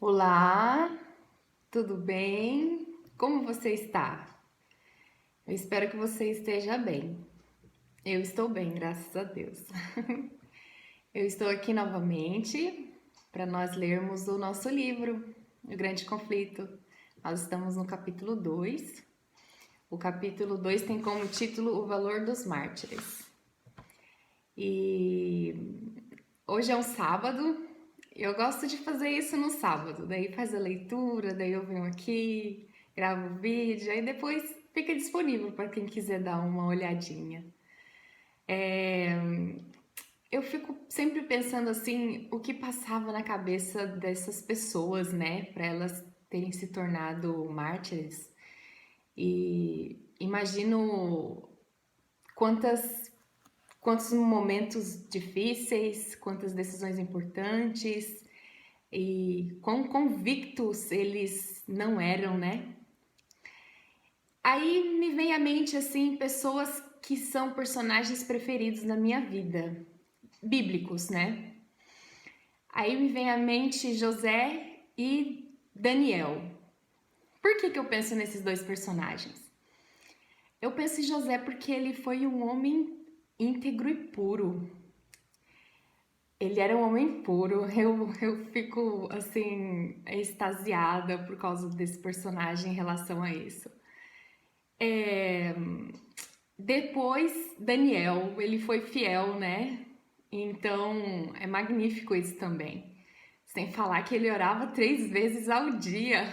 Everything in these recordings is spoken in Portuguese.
Olá, tudo bem? Como você está? Eu espero que você esteja bem. Eu estou bem, graças a Deus. Eu estou aqui novamente para nós lermos o nosso livro, O Grande Conflito. Nós estamos no capítulo 2. O capítulo 2 tem como título O Valor dos Mártires. E hoje é um sábado. Eu gosto de fazer isso no sábado, daí faz a leitura, daí eu venho aqui, gravo o vídeo, aí depois fica disponível para quem quiser dar uma olhadinha. Eu fico sempre pensando assim, o que passava na cabeça dessas pessoas, né, para elas terem se tornado mártires. E imagino quantas quantos momentos difíceis, quantas decisões importantes e quão convictos eles não eram, né? Aí me vem à mente assim pessoas que são personagens preferidos na minha vida, bíblicos, né? Aí me vem à mente José e Daniel. Por que eu penso nesses dois personagens? Eu penso em José porque ele foi um homem íntegro e puro. Ele era um homem puro. Eu fico assim extasiada por causa desse personagem em relação a isso. Depois, Daniel, ele foi fiel, né? Então, é magnífico isso também. Sem falar que ele orava 3 vezes ao dia.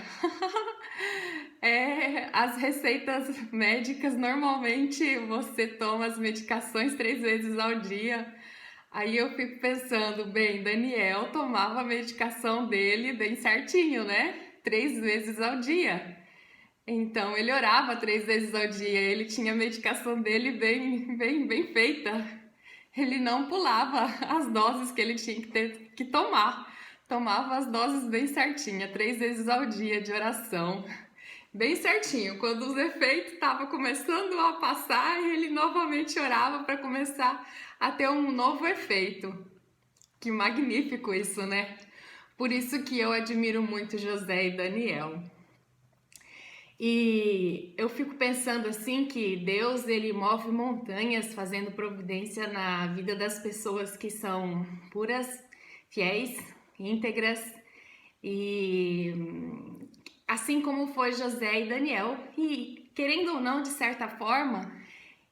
As receitas médicas, normalmente você toma as medicações 3 vezes ao dia. Aí eu fico pensando, bem, Daniel tomava a medicação dele bem certinho, né? 3 vezes ao dia. Então ele orava 3 vezes ao dia, ele tinha a medicação dele bem feita. Ele não pulava as doses que ele tinha que ter que tomar. Tomava as doses bem certinha, 3 vezes ao dia de oração. Bem certinho. Quando os efeitos estavam começando a passar, ele novamente orava para começar a ter um novo efeito. Que magnífico isso, né? Por isso que eu admiro muito José e Daniel. E eu fico pensando assim que Deus ele move montanhas fazendo providência na vida das pessoas que são puras, fiéis, íntegras e assim como foi José e Daniel. E querendo ou não, de certa forma,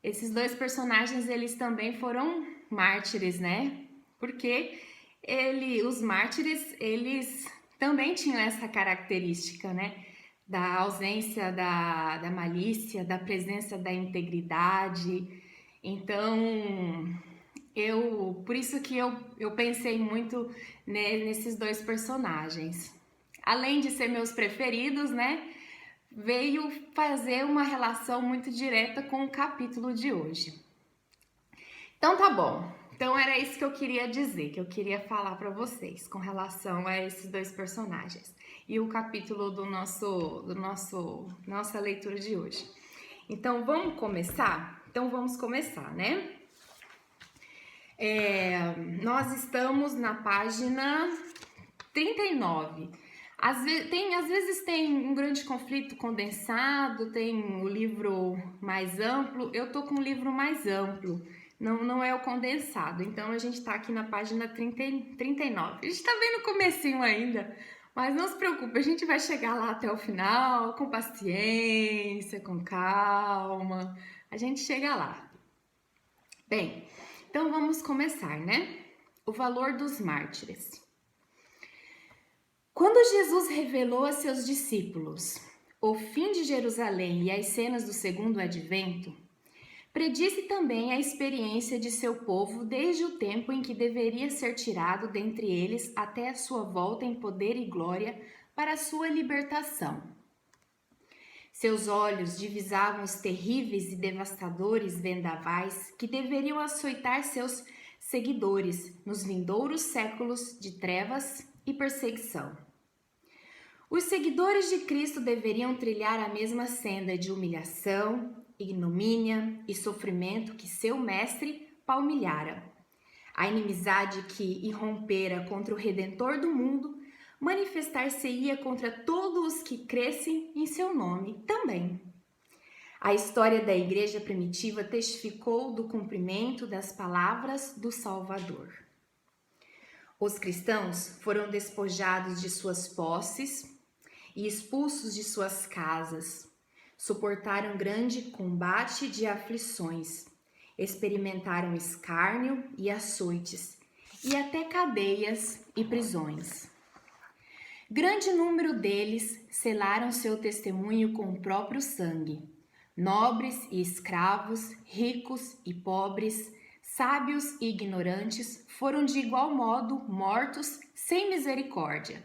esses dois personagens eles também foram mártires, né? Porque os mártires, eles também tinham essa característica, né? Da ausência da malícia, da presença da integridade. Então, por isso que eu pensei muito nesses dois personagens. Além de ser meus preferidos, né? Veio fazer uma relação muito direta com o capítulo de hoje. Então tá bom. Então era isso que eu queria dizer, que eu queria falar para vocês com relação a esses dois personagens e o capítulo do nossa leitura de hoje. Então vamos começar? Então vamos começar, né? Nós estamos na página 39. Às vezes tem um grande conflito condensado, tem o livro mais amplo. Eu tô com o livro mais amplo, não é o condensado. Então a gente tá aqui na página 39. A gente tá bem no comecinho ainda, mas não se preocupe, a gente vai chegar lá até o final, com paciência, com calma. A gente chega lá. Bem, então vamos começar, né? O valor dos mártires. Quando Jesus revelou a seus discípulos o fim de Jerusalém e as cenas do segundo advento, predisse também a experiência de seu povo desde o tempo em que deveria ser tirado dentre eles até a sua volta em poder e glória para a sua libertação. Seus olhos divisavam os terríveis e devastadores vendavais que deveriam açoitar seus seguidores nos vindouros séculos de trevas e perseguição. Os seguidores de Cristo deveriam trilhar a mesma senda de humilhação, ignomínia e sofrimento que seu mestre palmilhara. A inimizade que irrompera contra o Redentor do mundo manifestar-se-ia contra todos os que crescem em seu nome também. A história da igreja primitiva testificou do cumprimento das palavras do Salvador. Os cristãos foram despojados de suas posses e expulsos de suas casas. Suportaram grande combate de aflições, experimentaram escárnio e açoites, e até cadeias e prisões. Grande número deles selaram seu testemunho com o próprio sangue. Nobres e escravos, ricos e pobres, sábios e ignorantes foram de igual modo mortos sem misericórdia.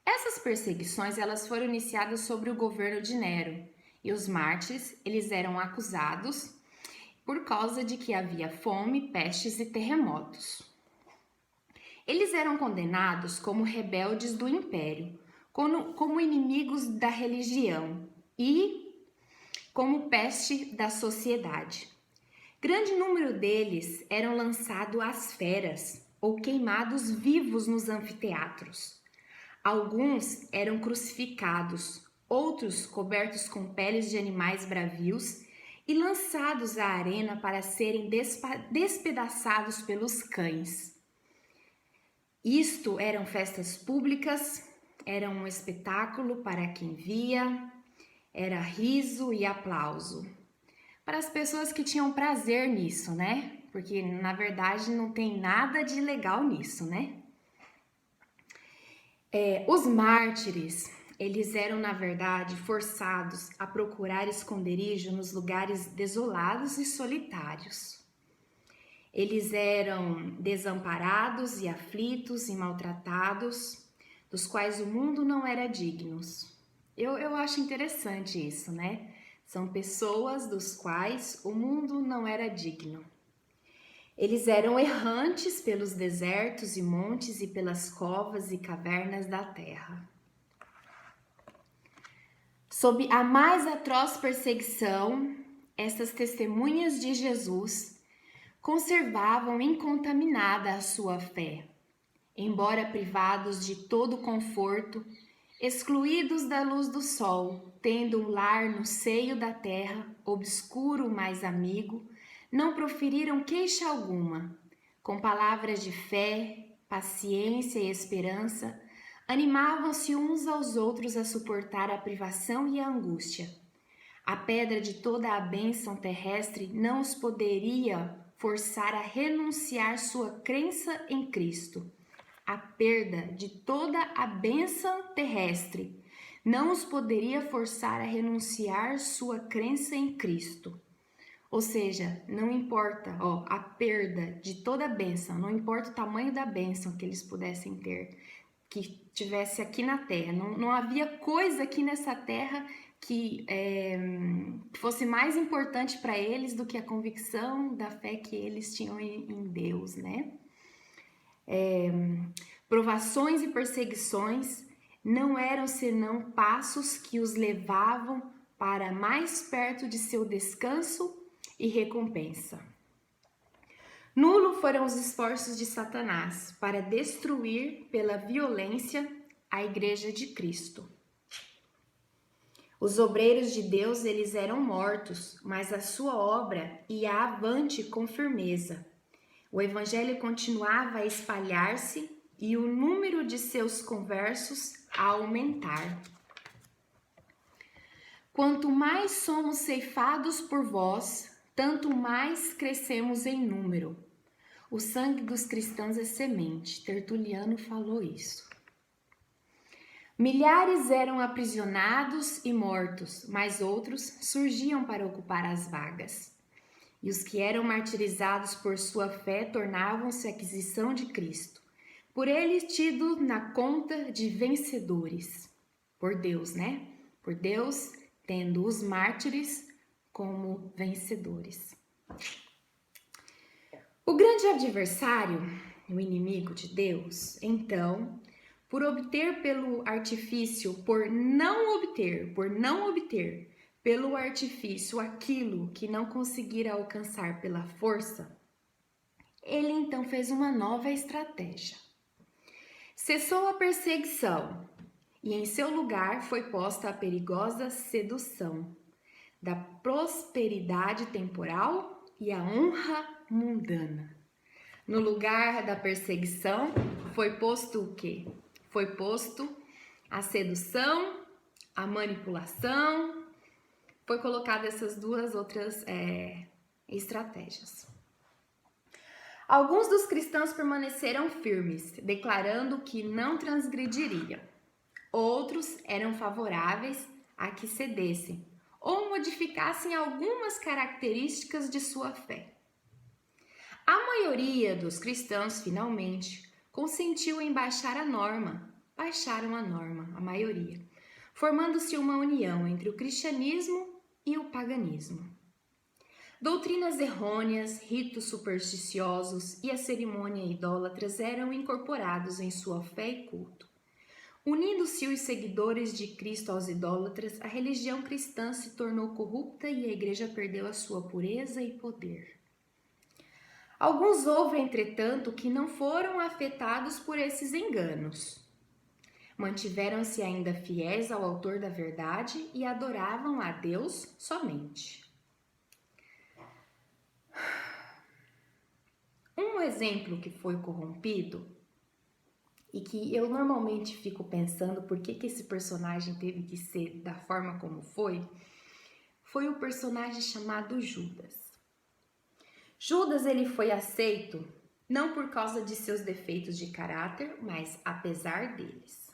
Essas perseguições elas foram iniciadas sobre o governo de Nero, e os mártires eles eram acusados por causa de que havia fome, pestes e terremotos. Eles eram condenados como rebeldes do império, como inimigos da religião e como peste da sociedade. Grande número deles eram lançados às feras ou queimados vivos nos anfiteatros. Alguns eram crucificados, outros cobertos com peles de animais bravios e lançados à arena para serem despedaçados pelos cães. Isto eram festas públicas, era um espetáculo para quem via, era riso e aplauso. Para as pessoas que tinham prazer nisso, né? Porque na verdade não tem nada de legal nisso, né? Os mártires, eles eram na verdade forçados a procurar esconderijo nos lugares desolados e solitários. Eles eram desamparados e aflitos e maltratados, dos quais o mundo não era digno. Eu acho interessante isso, né? São pessoas dos quais o mundo não era digno. Eles eram errantes pelos desertos e montes e pelas covas e cavernas da terra. Sob a mais atroz perseguição, essas testemunhas de Jesus conservavam incontaminada a sua fé, embora privados de todo conforto, excluídos da luz do sol, tendo um lar no seio da terra, obscuro mas amigo, não proferiram queixa alguma. Com palavras de fé, paciência e esperança, animavam-se uns aos outros a suportar a privação e a angústia. A pedra de toda a bênção terrestre não os poderia forçar a renunciar sua crença em Cristo. A perda de toda a bênção terrestre não os poderia forçar a renunciar sua crença em Cristo. Ou seja, não importa a perda de toda a bênção, não importa o tamanho da bênção que eles pudessem ter, que tivesse aqui na terra. Não havia coisa aqui nessa terra que fosse mais importante para eles do que a convicção da fé que eles tinham em Deus, né? Provações e perseguições não eram senão passos que os levavam para mais perto de seu descanso e recompensa. Nulo foram os esforços de Satanás para destruir pela violência a Igreja de Cristo. Os obreiros de Deus, eles eram mortos, mas a sua obra ia avante com firmeza. O evangelho continuava a espalhar-se e o número de seus conversos a aumentar. Quanto mais somos ceifados por vós, tanto mais crescemos em número. O sangue dos cristãos é semente. Tertuliano falou isso. Milhares eram aprisionados e mortos, mas outros surgiam para ocupar as vagas. E os que eram martirizados por sua fé tornavam-se aquisição de Cristo, por ele tido na conta de vencedores. Por Deus, né? Por Deus, tendo os mártires como vencedores. O grande adversário, o inimigo de Deus, então, por não obter, pelo artifício aquilo que não conseguira alcançar pela força, ele então fez uma nova estratégia. Cessou a perseguição, e em seu lugar foi posta a perigosa sedução da prosperidade temporal e a honra mundana. No lugar da perseguição foi posto o quê? Foi posto a sedução, a manipulação, foi colocada essas duas outras estratégias. Alguns dos cristãos permaneceram firmes, declarando que não transgrediriam. Outros eram favoráveis a que cedessem ou modificassem algumas características de sua fé. A maioria dos cristãos, finalmente, consentiu em baixaram a norma, a maioria, formando-se uma união entre o cristianismo e o paganismo. Doutrinas errôneas, ritos supersticiosos e a cerimônia idólatras eram incorporados em sua fé e culto. Unindo-se os seguidores de Cristo aos idólatras, a religião cristã se tornou corrupta e a igreja perdeu a sua pureza e poder. Alguns houve, entretanto, que não foram afetados por esses enganos. Mantiveram-se ainda fiéis ao autor da verdade e adoravam a Deus somente. Um exemplo que foi corrompido e que eu normalmente fico pensando por que esse personagem teve que ser da forma como foi o personagem chamado Judas. Judas ele foi aceito não por causa de seus defeitos de caráter, mas apesar deles.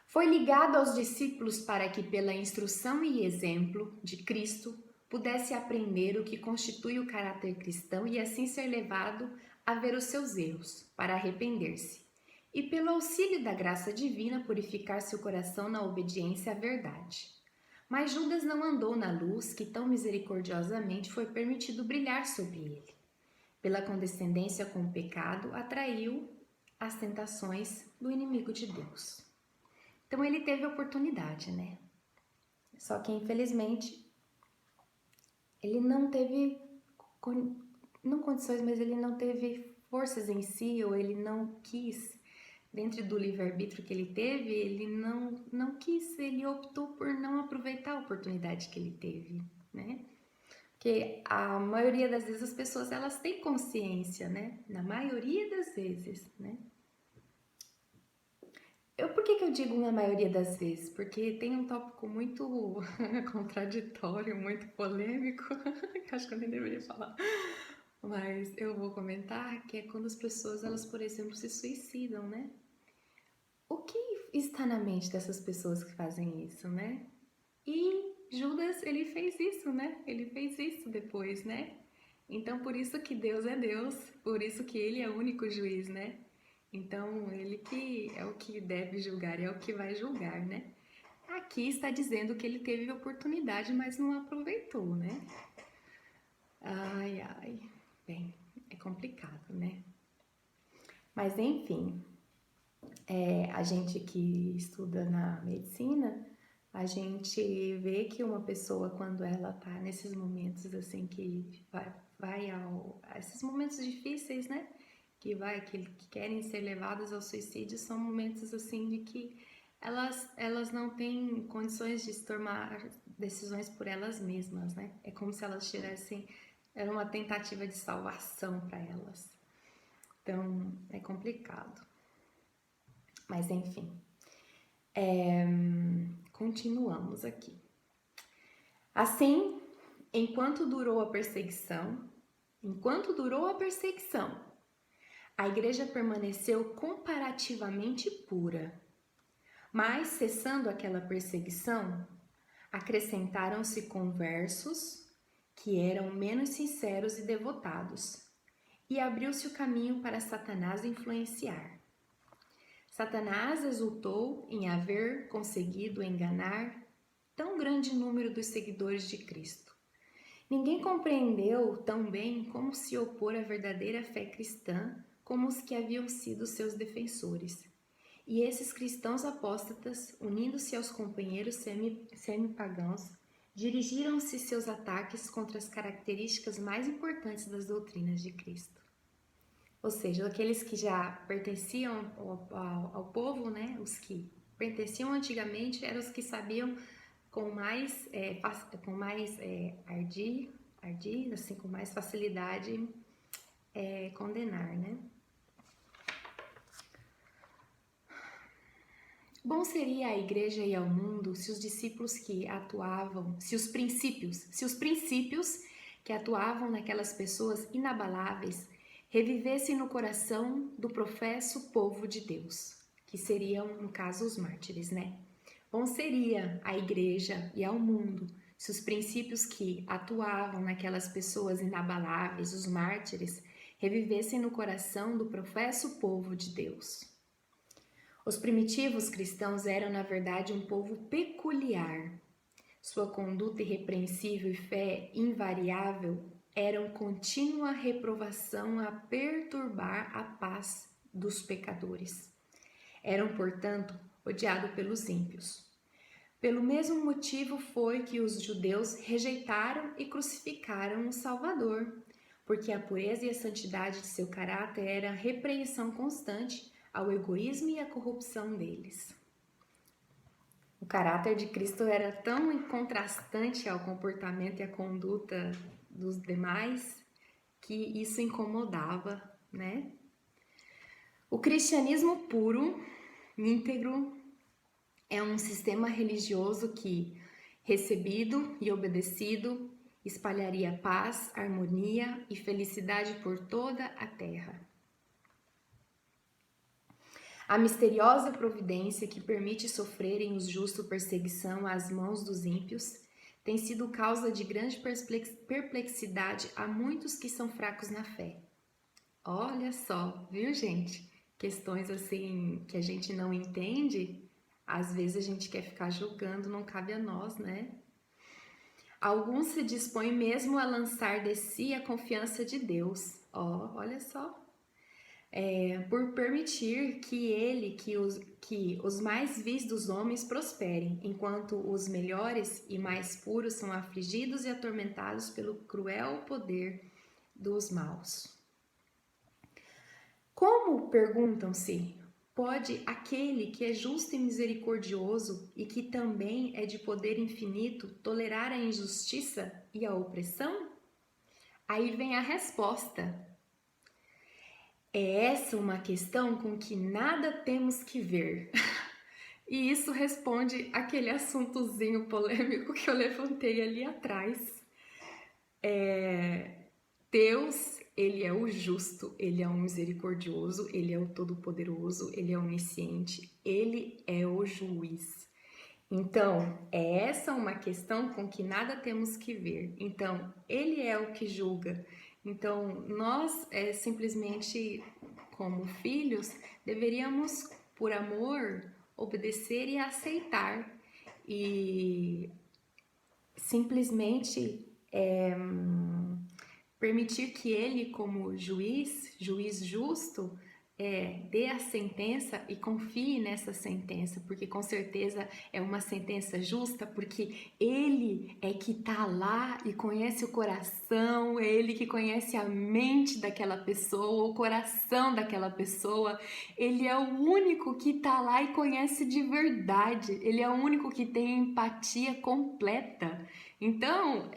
Foi ligado aos discípulos para que, pela instrução e exemplo de Cristo, pudesse aprender o que constitui o caráter cristão e assim ser levado a ver os seus erros, para arrepender-se, e pelo auxílio da graça divina purificar seu coração na obediência à verdade. Mas Judas não andou na luz que tão misericordiosamente foi permitido brilhar sobre ele. Pela condescendência com o pecado, atraiu as tentações do inimigo de Deus. Então ele teve oportunidade, né? Só que infelizmente ele não teve, não condições, mas ele não teve forças em si, ou ele não quis, dentro do livre-arbítrio que ele teve, ele não quis, ele optou por não aproveitar a oportunidade que ele teve, né? Porque a maioria das vezes as pessoas, elas têm consciência, né? Na maioria das vezes, né? Por que eu digo na maioria das vezes? Porque tem um tópico muito contraditório, muito polêmico, que acho que eu nem deveria falar. Mas eu vou comentar que é quando as pessoas, elas, por exemplo, se suicidam, né? O que está na mente dessas pessoas que fazem isso, né? E Judas, ele fez isso, né? Ele fez isso depois, né? Então, por isso que Deus é Deus, por isso que Ele é o único juiz, né? Então, Ele que é o que deve julgar, é o que vai julgar, né? Aqui está dizendo que ele teve oportunidade, mas não aproveitou, né? Ai, bem, é complicado, né? Mas, enfim, a gente que estuda na medicina, a gente vê que uma pessoa, quando ela tá nesses momentos assim que vai a esses momentos difíceis, né? Que querem ser levadas ao suicídio, são momentos assim de que elas não têm condições de tomar decisões por elas mesmas, né? É como se elas tivessem, era uma tentativa de salvação para elas. Então, é complicado. Mas, enfim, continuamos aqui. Assim, enquanto durou a perseguição, a igreja permaneceu comparativamente pura. Mas, cessando aquela perseguição, acrescentaram-se conversos que eram menos sinceros e devotados, e abriu-se o caminho para Satanás influenciar. Satanás exultou em haver conseguido enganar tão grande número dos seguidores de Cristo. Ninguém compreendeu tão bem como se opor à verdadeira fé cristã como os que haviam sido seus defensores. E esses cristãos apóstatas, unindo-se aos companheiros semi-pagãos, dirigiram-se seus ataques contra as características mais importantes das doutrinas de Cristo. ou seja, aqueles que já pertenciam ao povo, né? Os que pertenciam antigamente eram os que sabiam com mais, assim, com mais facilidade condenar, né? Bom seria à igreja e ao mundo se os discípulos que atuavam, se os princípios que atuavam naquelas pessoas inabaláveis revivessem no coração do professo povo de Deus, que seriam, no caso, os mártires, né? Bom seria à igreja e ao mundo se os princípios que atuavam naquelas pessoas inabaláveis, os mártires, revivessem no coração do professo povo de Deus. Os primitivos cristãos eram, na verdade, um povo peculiar. Sua conduta irrepreensível e fé invariável eram contínua reprovação a perturbar a paz dos pecadores. Eram, portanto, odiados pelos ímpios. Pelo mesmo motivo foi que os judeus rejeitaram e crucificaram o Salvador, porque a pureza e a santidade de seu caráter era repreensão constante ao egoísmo e à corrupção deles. O caráter de Cristo era tão contrastante ao comportamento e à conduta dos demais que isso incomodava, né? O cristianismo puro, íntegro, é um sistema religioso que, recebido e obedecido, espalharia paz, harmonia e felicidade por toda a terra. A misteriosa providência que permite sofrerem os justos perseguição às mãos dos ímpios tem sido causa de grande perplexidade a muitos que são fracos na fé. Olha só, viu, gente? Questões assim que a gente não entende, às vezes a gente quer ficar julgando, não cabe a nós, né? Alguns se dispõem mesmo a lançar de si a confiança de Deus. Olha só. Por permitir que os mais vis dos homens prosperem, enquanto os melhores e mais puros são afligidos e atormentados pelo cruel poder dos maus. Como, perguntam-se, pode aquele que é justo e misericordioso e que também é de poder infinito tolerar a injustiça e a opressão? Aí vem a resposta. É essa uma questão com que nada temos que ver. E isso responde aquele assuntozinho polêmico que eu levantei ali atrás. Deus, ele é o justo, ele é o misericordioso, ele é o todo-poderoso, ele é onisciente, ele é o juiz. Então, é essa uma questão com que nada temos que ver. Então, ele é o que julga. Então, nós simplesmente, como filhos, deveríamos, por amor, obedecer e aceitar. E simplesmente permitir que ele, como juiz justo, dê a sentença e confie nessa sentença, porque com certeza é uma sentença justa, porque ele é que tá lá e conhece o coração, é ele que conhece a mente daquela pessoa, o coração daquela pessoa, ele é o único que tá lá e conhece de verdade, ele é o único que tem empatia completa. Então,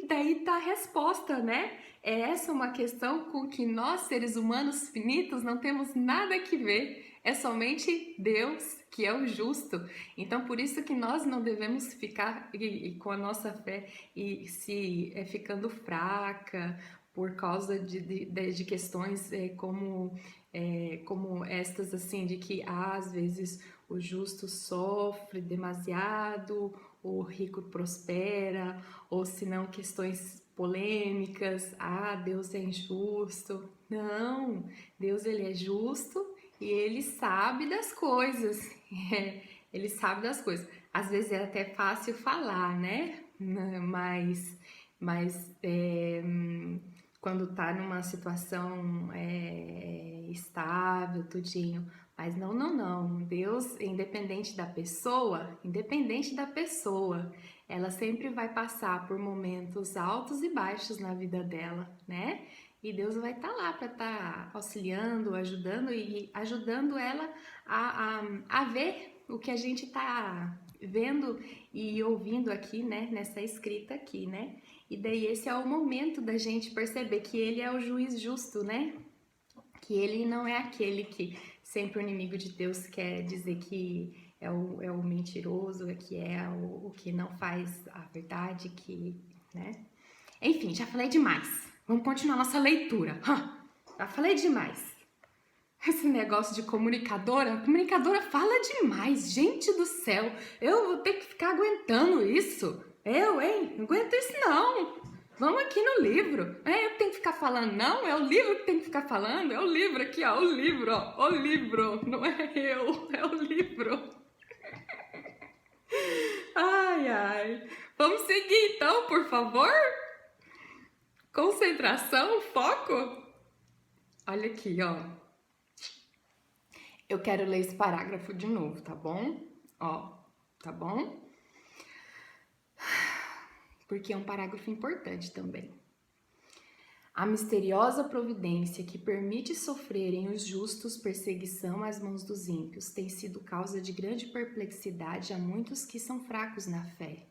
daí tá a resposta, né? Essa é uma questão com que nós, seres humanos finitos, não temos nada que ver. É somente Deus que é o justo. Então, por isso que nós não devemos ficar com a nossa fé e se ficando fraca por causa de questões como estas, assim, de que às vezes o justo sofre demasiado, o rico prospera, ou se não questões polêmicas, Deus é injusto. Não, Deus ele é justo e ele sabe das coisas, ele sabe das coisas. Às vezes é até fácil falar, né? Mas quando tá numa situação estável, tudinho. Mas não. Deus, independente da pessoa, ela sempre vai passar por momentos altos e baixos na vida dela, né? E Deus vai estar lá para estar auxiliando, ajudando e ajudando ela a ver o que a gente está vendo e ouvindo aqui, né? Nessa escrita aqui, né? E daí esse é o momento da gente perceber que ele é o juiz justo, né? Que ele não é aquele que sempre o inimigo de Deus quer dizer que é o mentiroso, que é o que não faz a verdade, que, né? Enfim, já falei demais. Vamos continuar nossa leitura. Já falei demais. Esse negócio de comunicadora fala demais, gente do céu. Eu vou ter que ficar aguentando isso. Eu, hein? Não aguento isso não. Vamos aqui no livro. É eu que tenho que ficar falando, não? É o livro que tem que ficar falando? É o livro aqui, ó. O livro, ó. O livro. Não é eu, é o livro. Ai, ai. Vamos seguir então, por favor? Concentração, foco. Olha aqui, ó. Eu quero ler esse parágrafo de novo, tá bom? Ó, tá bom? Porque é um parágrafo importante também. A misteriosa providência que permite sofrerem os justos perseguição às mãos dos ímpios tem sido causa de grande perplexidade a muitos que são fracos na fé.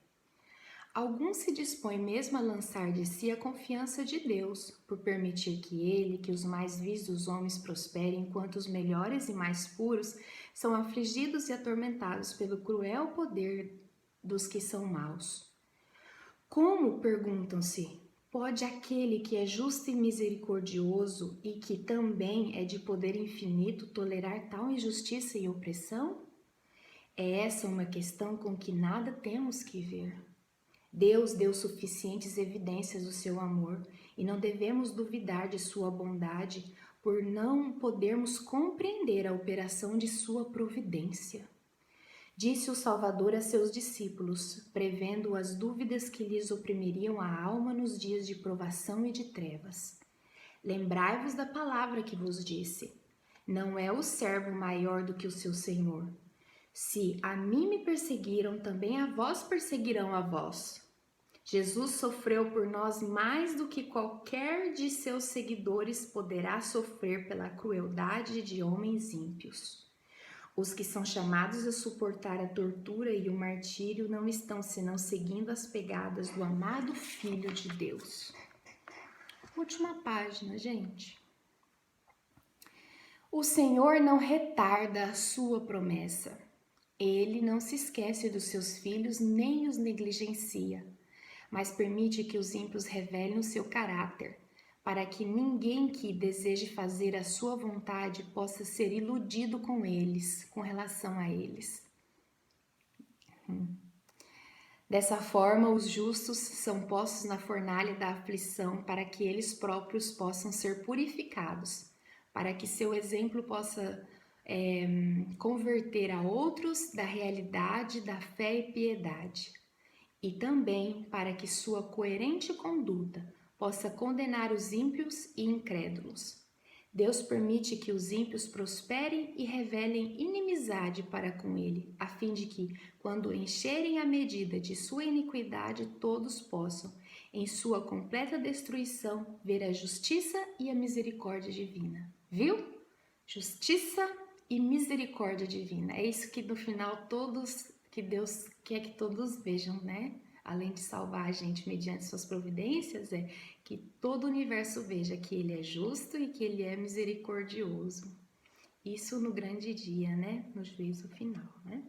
Alguns se dispõem mesmo a lançar de si a confiança de Deus, por permitir que os mais vis dos homens prosperem, enquanto os melhores e mais puros são afligidos e atormentados pelo cruel poder dos que são maus. Como, perguntam-se, pode aquele que é justo e misericordioso e que também é de poder infinito tolerar tal injustiça e opressão? É essa uma questão com que nada temos que ver. Deus deu suficientes evidências do seu amor e não devemos duvidar de sua bondade por não podermos compreender a operação de sua providência. Disse o Salvador a seus discípulos, prevendo as dúvidas que lhes oprimiriam a alma nos dias de provação e de trevas. Lembrai-vos da palavra que vos disse: não é o servo maior do que o seu senhor. Se a mim me perseguiram, também a vós perseguirão a vós. Jesus sofreu por nós mais do que qualquer de seus seguidores poderá sofrer pela crueldade de homens ímpios. Os que são chamados a suportar a tortura e o martírio não estão senão seguindo as pegadas do amado Filho de Deus. Última página, gente. O Senhor não retarda a sua promessa. Ele não se esquece dos seus filhos nem os negligencia, mas permite que os ímpios revelem o seu caráter, para que ninguém que deseje fazer a sua vontade possa ser iludido com eles, com relação a eles. Dessa forma, os justos são postos na fornalha da aflição para que eles próprios possam ser purificados, para que seu exemplo possa converter a outros da realidade da fé e piedade. E também para que sua coerente conduta possa condenar os ímpios e incrédulos. Deus permite que os ímpios prosperem e revelem inimizade para com ele, a fim de que, quando encherem a medida de sua iniquidade, todos possam, em sua completa destruição, ver a justiça e a misericórdia divina. Viu? Justiça e misericórdia divina. É isso que no final que Deus quer que todos vejam, né? Além de salvar a gente mediante suas providências, é que todo o universo veja que Ele é justo e que Ele é misericordioso. Isso no grande dia, né? No juízo final, né?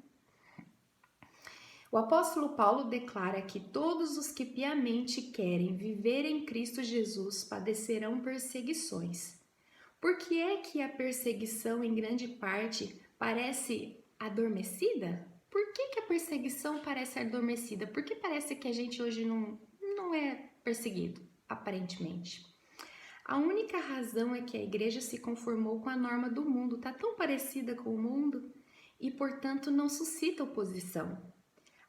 O apóstolo Paulo declara que todos os que piamente querem viver em Cristo Jesus padecerão perseguições. Por que é que a perseguição, em grande parte, parece adormecida? Por que a perseguição parece adormecida? Por que parece que a gente hoje não é perseguido, aparentemente? A única razão é que a igreja se conformou com a norma do mundo, está tão parecida com o mundo e, portanto, não suscita oposição.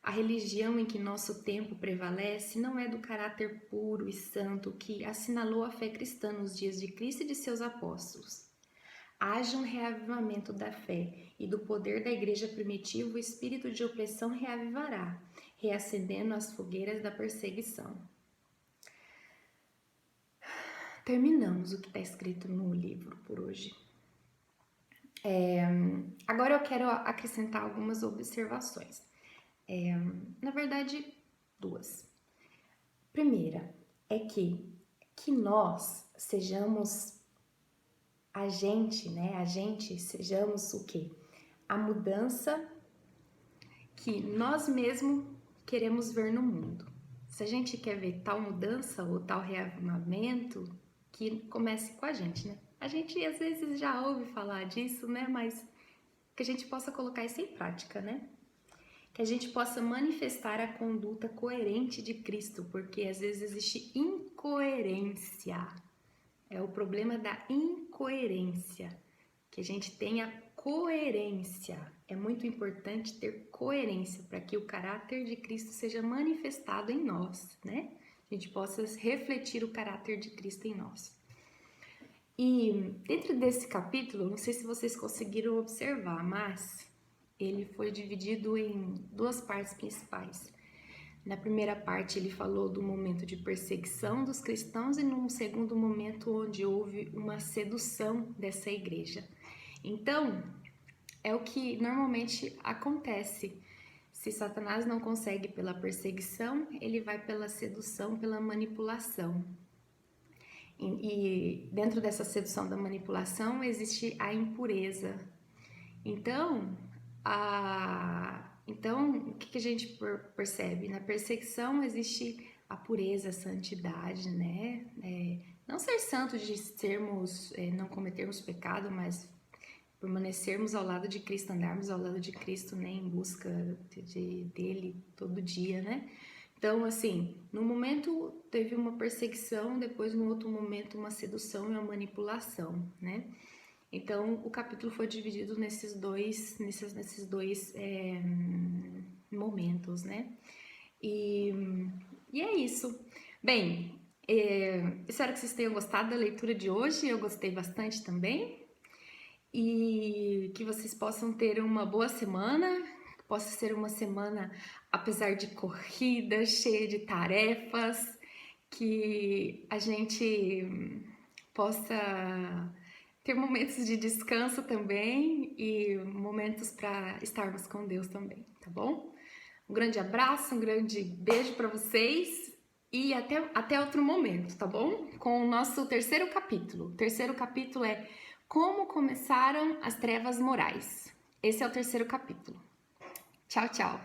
A religião em que nosso tempo prevalece não é do caráter puro e santo que assinalou a fé cristã nos dias de Cristo e de seus apóstolos. Haja um reavivamento da fé e do poder da igreja primitiva, o espírito de opressão reavivará, reacendendo as fogueiras da perseguição. terminamos o que está escrito no livro por hoje. Agora eu quero acrescentar algumas observações. Na verdade, duas. Primeira é que nós sejamos sejamos o quê? A mudança que nós mesmos queremos ver no mundo. Se a gente quer ver tal mudança ou tal reavivamento, que comece com a gente, né? A gente às vezes já ouve falar disso, né? Mas que a gente possa colocar isso em prática, né? Que a gente possa manifestar a conduta coerente de Cristo, porque às vezes existe incoerência. É o problema da incoerência, que a gente tenha coerência. É muito importante ter coerência para que o caráter de Cristo seja manifestado em nós, né? A gente possa refletir o caráter de Cristo em nós. E dentro desse capítulo, não sei se vocês conseguiram observar, mas ele foi dividido em duas partes principais. Na primeira parte, ele falou do momento de perseguição dos cristãos e num segundo momento onde houve uma sedução dessa igreja. Então, é o que normalmente acontece. Se Satanás não consegue pela perseguição, ele vai pela sedução, pela manipulação. E dentro dessa sedução da manipulação existe a impureza. Então, o que a gente percebe? Na perseguição existe a pureza, a santidade, né? Não ser santo de sermos, não cometermos pecado, mas permanecermos ao lado de Cristo, andarmos ao lado de Cristo, né? Em busca dele todo dia, né? Então, assim, no momento teve uma perseguição, depois no outro momento uma sedução e uma manipulação, né? Então, o capítulo foi dividido nesses dois momentos, né? E é isso. Bem, espero que vocês tenham gostado da leitura de hoje, eu gostei bastante também. E que vocês possam ter uma boa semana, que possa ser uma semana, apesar de corrida, cheia de tarefas, que a gente possa ter momentos de descanso também e momentos para estarmos com Deus também, tá bom? Um grande abraço, um grande beijo para vocês e até outro momento, tá bom? Com o nosso terceiro capítulo. O terceiro capítulo é Como Começaram as Trevas Morais. Esse é o terceiro capítulo. Tchau, tchau!